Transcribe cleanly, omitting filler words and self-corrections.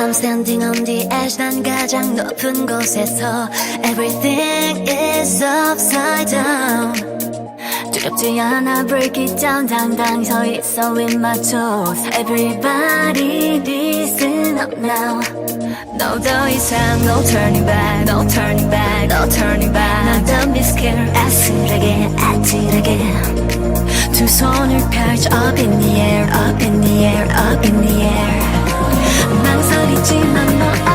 I'm standing on the edge 난 가장 높은 곳에서 Everything is upside down 두렵지 않아 break it down 당당히 서 있어 with my toes Everybody listen up now No 더 이상 no turning back No turning back No turning back 난 don't be scared 아슬하게 아찔하게 두 손을 펼쳐 up in the air Up in the air Up in the air 망설이지만 너